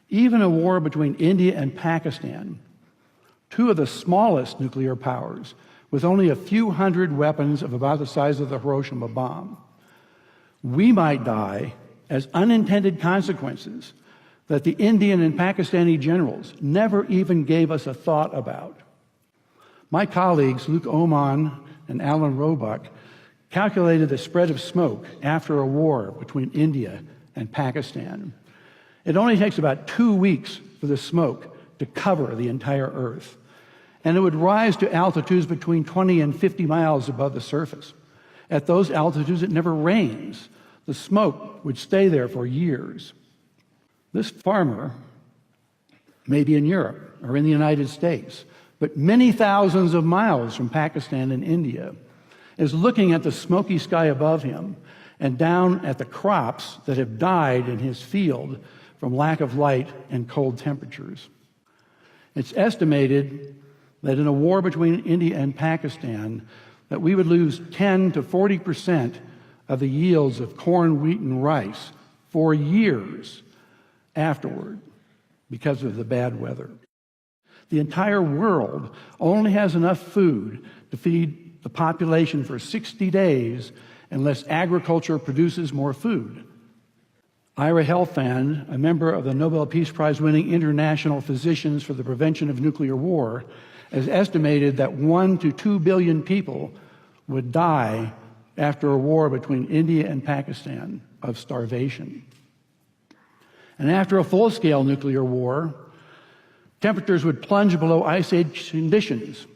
Even a war between India and Pakistan, two of the smallest nuclear powers, with only a few hundred weapons of about the size of the Hiroshima bomb, we might die as unintended consequences that the Indian and Pakistani generals never even gave us a thought about. My colleagues, Luke Oman and Alan Roebuck, calculated the spread of smoke after a war between India and Pakistan. It only takes about 2 weeks for the smoke to cover the entire Earth, and it would rise to altitudes between 20 and 50 miles above the surface. At those altitudes, it never rains. The smoke would stay there for years. This farmer may be in Europe or in the United States, but many thousands of miles from Pakistan and India, is looking at the smoky sky above him and down at the crops that have died in his field from lack of light and cold temperatures. It's estimated that in a war between India and Pakistan, that we would lose 10 to 40% of the yields of corn, wheat, and rice for years afterward because of the bad weather. The entire world only has enough food to feed the population for 60 days unless agriculture produces more food. Ira Helfand, a member of the Nobel Peace Prize-winning International Physicians for the Prevention of Nuclear War, has estimated that 1 to 2 billion people would die after a war between India and Pakistan of starvation. And after a full-scale nuclear war, temperatures would plunge below ice age conditions.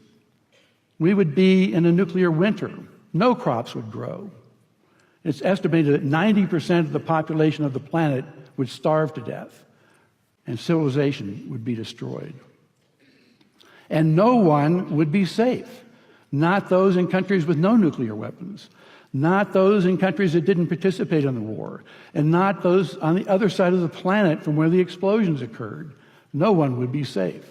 We would be in a nuclear winter. No crops would grow. It's estimated that 90% of the population of the planet would starve to death, and civilization would be destroyed. And no one would be safe. Not those in countries with no nuclear weapons, not those in countries that didn't participate in the war, and not those on the other side of the planet from where the explosions occurred. No one would be safe.